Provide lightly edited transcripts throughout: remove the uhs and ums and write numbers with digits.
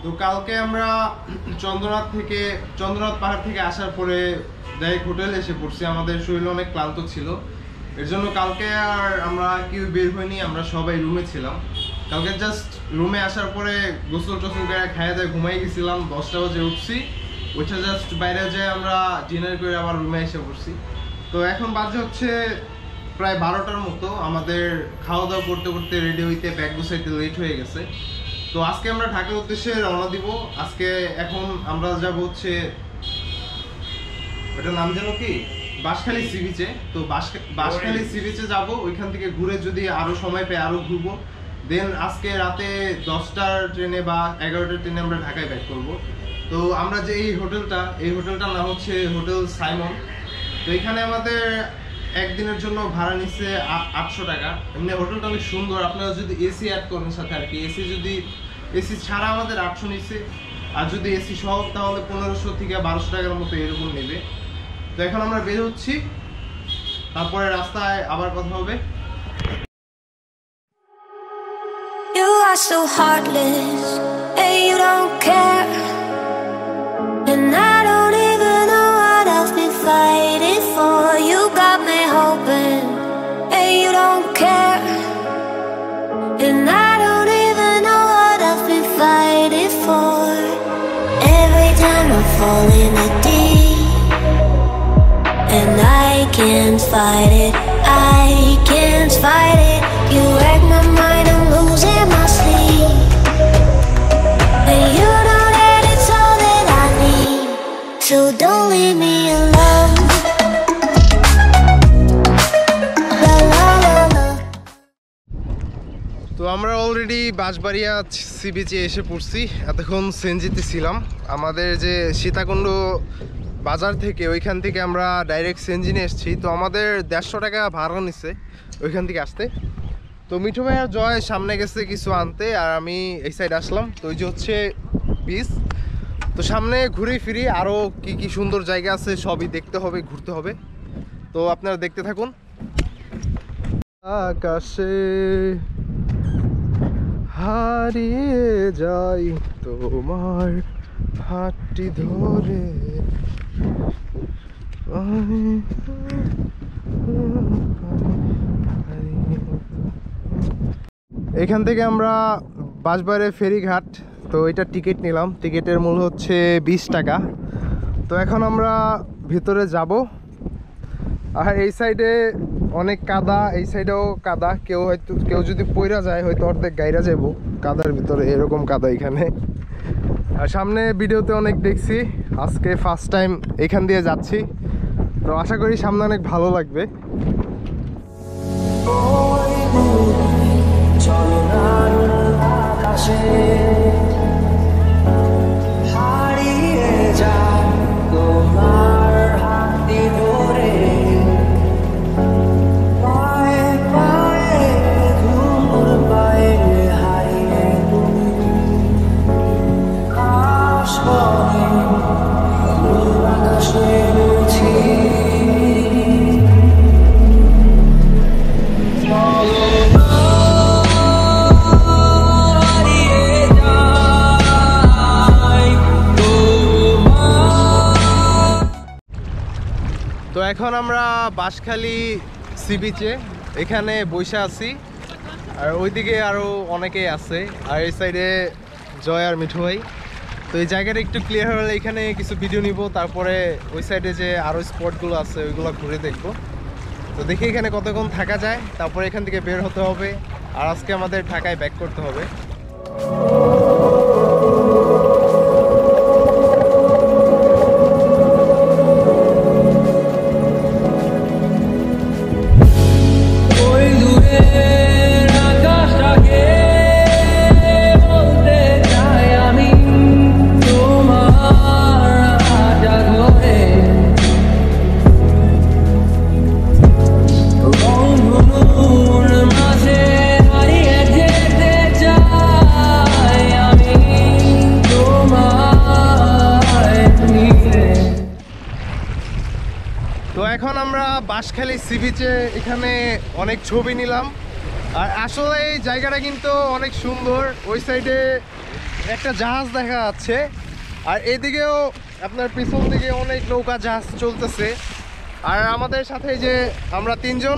তো কালকে আমরা চন্দ্রনাথ পাহাড় থেকে আসার পরে ডাইরেক্ট হোটেলে এসে পড়ছি। আমাদের শরীর অনেক ক্লান্ত ছিল, এর জন্য কালকে আর আমরা কেউ বের হইনি, আমরা সবাই রুমে ছিলাম। কালকে জাস্ট রুমে আসার পরে গোসল টোসল করে খাইয়া দায় ঘুমাই গেছিলাম, 10টা বাজে উঠছি। ওইটা জাস্ট বাইরে যেয়ে আমরা ডিনার করে আবার রুমে এসে পড়ছি। তো এখন বাজে হচ্ছে প্রায় 12টার মতো। আমাদের খাওয়া দাওয়া করতে করতে রেডি হইতে ব্যাগ গুছাইতে লেট হয়ে গেছে। তো আজকে আমরা ঢাকার উদ্দেশ্যে রওনা দিব। এখন আমরা যাব হচ্ছে, ওটার নাম যেন কি, বাঁশখালী সি বিচে। তো বাঁশখালী সি বিচে যাবো, ওইখান থেকে ঘুরে যদি আরো সময় পেয়ে আরো ঘুরবো। দেন আজকে রাতে 10টার ট্রেনে বা 11টার ট্রেনে আমরা ঢাকায় ব্যাক করব। তো আমরা যে এই হোটেলটার নাম হচ্ছে হোটেল সাইমন। তো এখানে আমাদের একদিনের জন্য ভাড়া নিচ্ছে 800 টাকা। এমনি হোটেলটা অনেক সুন্দর, আপনারা যদি এসি অ্যাড করেন সাথে আর কি। এসি ছাড়া আমাদের 800 নিচ্ছে, আর যদি এসি সহ তাহলে 1500 থেকে 1200 টাকার মতো এরকম নেবে। তো এখন আমরা বের হচ্ছি, তারপরে রাস্তায় আবার কথা হবে। You are so heartless, and you don't care. And I don't even know what I've been fighting for. You got me hoping, and you don't care. And I don't even know what I've been fighting for. Every time I fall in a deep, and I can't fight it, I can't fight it. You wreck my mind, I'm losing my sleep. And you know that it's all that I need, so don't leave me alone. La la la la. তো আমরা already Banshbaria C বিচে এসে পড়ছি। এতক্ষণ সেনজিতে ছিলাম। আমাদের যে সীতাকুণ্ড বাজার থেকে, ওইখান থেকে আমরা ডাইরেক্ট সেনজিনে এসেছি। তো আমাদের 150 টাকা ভাড়া নিচ্ছে ওইখান থেকে আসতে। তো মিঠু ভাই আর জয় সামনে গেছে কিছু আনতে, আর আমি এই সাইড আসলাম। তো ওই যে হচ্ছে বিচ। তো সামনে ঘুরে ফিরি, আরও কি কি সুন্দর জায়গা আছে সবই দেখতে হবে, ঘুরতে হবে। তো আপনারা দেখতে থাকুন। আকাশে হারিয়ে যাই তোমার হাতটি ধরে। এখান থেকে আমরা বাঁশবাড়িয়া ফেরিঘাট। তো এটা টিকিট নিলাম, টিকিটের মূল্য হচ্ছে 20 টাকা। তো এখন আমরা ভিতরে যাব। আর এই সাইডে অনেক কাদা, এই সাইডেও কাদা। কেউ যদি পইরা যায় হয়তো অর্ধেক গাইরা যাব কাদার ভিতরে, এরকম কাদা এখানে। আর সামনে ভিডিওতে অনেক দেখছি, আজকে ফার্স্ট টাইম এখান দিয়ে যাচ্ছি। তো আশা করি সামনে অনেক ভালো লাগবে। তো এখন আমরা বাঁশখালী সি বিচে এখানে বসে আছি, আর ওইদিকে আরও অনেকেই আছে, আর এই সাইডে জয় আর মিঠু ভাই। তো এই জায়গাটা একটু ক্লিয়ার হলে এখানে কিছু ভিডিও নিব, তারপরে ওই সাইডে যে আরও স্পটগুলো আছে ওইগুলো ঘুরে দেখবো। তো দেখি এখানে কতক্ষণ থাকা যায়, তারপরে এখান থেকে বের হতে হবে। আর আজকে আমাদের ঢাকায় ব্যাক করতে হবে। তো এখন আমরা বাঁশখালী সি বিচে এখানে অনেক ছবি নিলাম। আর আসলে এই জায়গাটা কিন্তু অনেক সুন্দর। ওই সাইডে একটা জাহাজ দেখা যাচ্ছে, আর এদিকেও আপনার পিছন দিকে অনেক নৌকা জাহাজ চলতেছে। আর আমাদের সাথে যে আমরা তিনজন,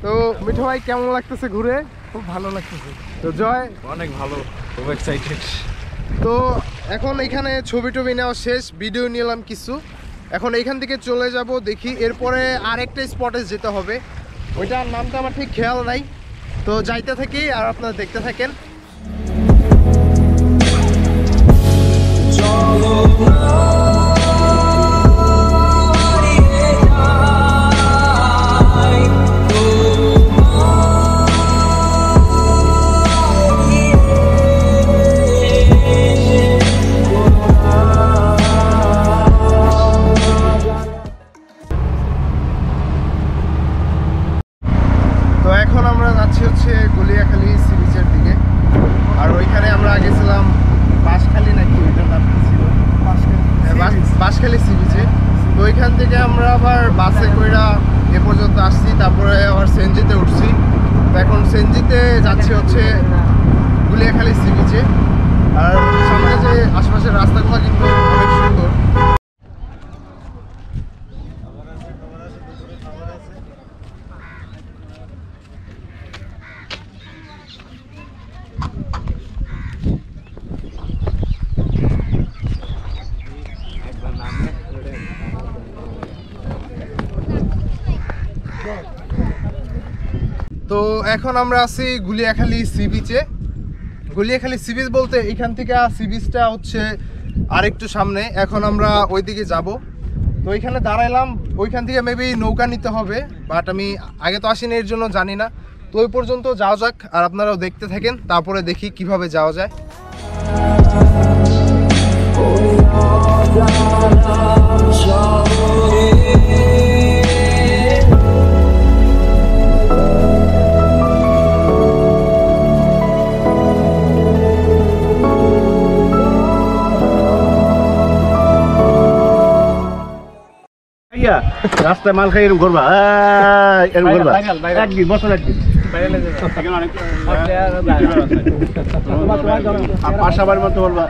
তো মিঠু ভাই কেমন লাগতেছে ঘুরে? খুব ভালো লাগতেছে। তো জয়? অনেক ভালো, খুব এক্সাইটেড। তো এখন এখানে ছবি টবি নেওয়া শেষ, ভিডিও নিলাম কিছু। এখন এইখান থেকে চলে যাব, দেখি এরপরে আরেকটা স্পটে যেতে হবে, ওইটার নামটা আমার ঠিক খেয়াল নাই। তো যাইতে থাকি আর আপনারা দেখতে থাকেন। তো এখন আমরা যাচ্ছি হচ্ছে গুলিয়াখালী সি বিচের দিকে। আর ওইখানে আমরা গেছিলাম বাঁশখালী, নাকি ওইটার নাম কি ছিল? বাঁশখালী সি বিচে। তো ওইখান থেকে আমরা আবার বাসে কইরা এ পর্যন্ত আসছি, তারপরে আবার সেনজিতে উঠছি। তো এখন সেনজিতে যাচ্ছি হচ্ছে গুলিয়াখালী সি বিচে। আর সামনে যে আশেপাশের রাস্তাগুলো কিন্তু অনেক সুন্দর। তো এখন আমরা আছি গুলিয়াখালী সি বিচে। গুলিয়াখালী সি বিচ বলতে এখান থেকে সি বিচটা হচ্ছে আরেকটু সামনে। এখন আমরা ওইদিকে যাব। তো ওইখানে দাঁড়াইলাম, ওইখান থেকে মেবি নৌকা নিতে হবে, বাট আমি আগে তো আসিনি, এর জন্য জানি না। তো ওই পর্যন্ত যাওয়া যাক, আর আপনারাও দেখতে থাকেন, তারপরে দেখি কিভাবে যাওয়া যায়। রাস্তায় মাল খাই এরকম করবা, এরকম করবা একদিন, বছর একদিন পাশাবার মতো বলবা।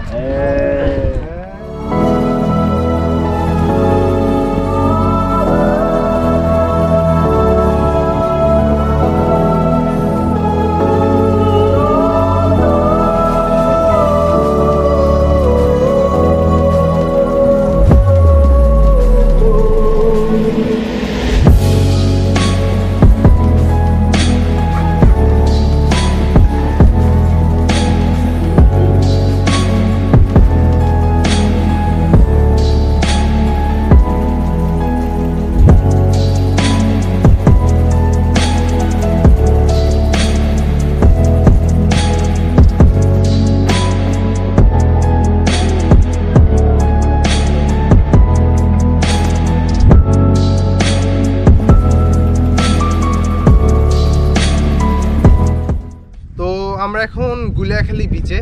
আমরা এখন গুলিয়াখালী বিচে।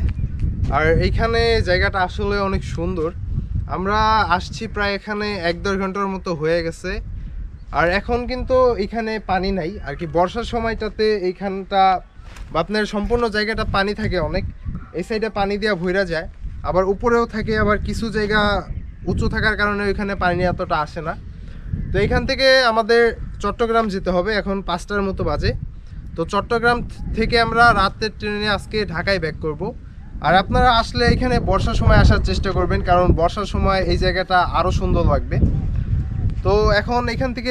আর এইখানে জায়গাটা আসলে অনেক সুন্দর। আমরা আসছি প্রায় এখানে 1-1.5 ঘন্টার মতো হয়ে গেছে। আর এখন কিন্তু এখানে পানি নাই আর কি। বর্ষার সময়টাতে এইখানটা বা আপনার সম্পূর্ণ জায়গাটা পানি থাকে অনেক। এই সাইডে পানি দিয়ে ভইরা যায়, আবার উপরেও থাকে, আবার কিছু জায়গা উঁচু থাকার কারণে ওইখানে পানি এতটা আসে না। তো এইখান থেকে আমাদের চট্টগ্রাম যেতে হবে, এখন 5টার মতো বাজে। তো চট্টগ্রাম থেকে আমরা রাতের ট্রেনে আজকে ঢাকায় ব্যাক করব। আর আপনারা আসলে এখানে বর্ষার সময় আসার চেষ্টা করবেন, কারণ বর্ষার সময় এই জায়গাটা আরও সুন্দর লাগবে। তো এখন এখান থেকে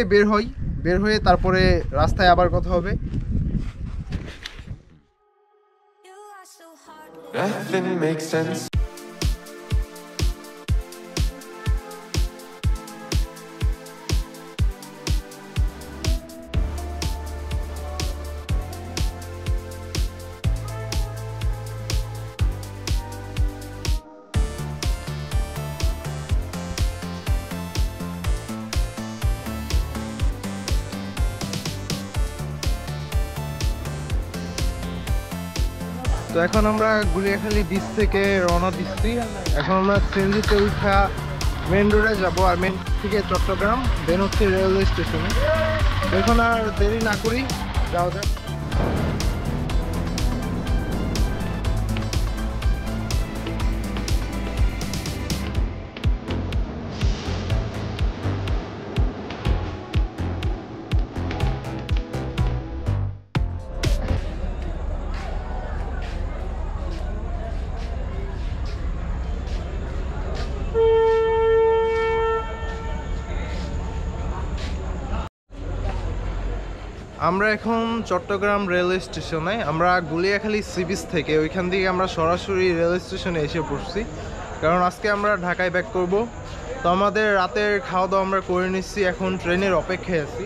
বের হয়ে তারপরে রাস্তায় আবার কথা হবে। Nothing makes sense. তো এখন আমরা গুলিয়াখালী বিচ থেকে রওনা দিচ্ছি। এখন আমরা সিএনজিতে উঠা মেন রোডে যাবো, আর মেন থেকে চট্টগ্রাম, দেন হচ্ছে রেলওয়ে স্টেশনে। তো এখন আর দেরি না করি, যাওয়া যাক। আমরা এখন চট্টগ্রাম রেলওয়ে স্টেশনে, আমরা গুলিয়াখালী সি বিচ থেকে ওইখান থেকে আমরা সরাসরি রেলওয়ে স্টেশনে এসে পড়ছি, কারণ আজকে আমরা ঢাকায় ব্যাক করব। তো আমাদের রাতের খাওয়া দাওয়া আমরা করে নিচ্ছি, এখন ট্রেনের অপেক্ষায় আছি।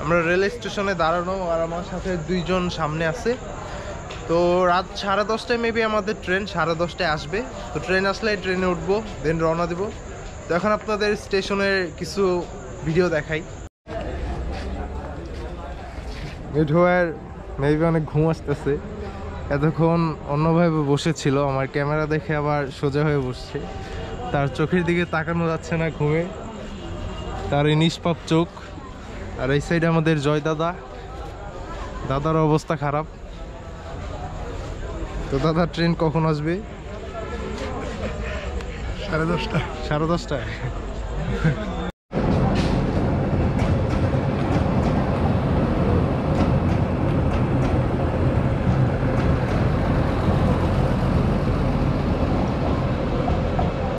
আমরা রেলওয়ে স্টেশনে দাঁড়ানো, আর আমার সাথে 2 জন সামনে আছে। তো রাত 10:30টায় মেবি আমাদের ট্রেন, 10:30টায় আসবে। তো ট্রেন আসলে ট্রেনে উঠবো, দেন রওনা দেবো। তো এখন আপনাদের স্টেশনের কিছু ভিডিও দেখাই। মিঠুয়ার মেবি অনেক ঘুম আসতেছে, এতক্ষণ অন্যভাবে বসেছিল, আমার ক্যামেরা দেখে আবার সোজা হয়ে বসছে। তার চোখের দিকে তাকানো যাচ্ছে না ঘুমে, তার এই নিষ্পাপ চোখ। আর এই সাইডে আমাদের জয় দাদা, দাদার অবস্থা খারাপ। তো দাদা ট্রেন কখন আসবে? 10:30। 10:30টায়।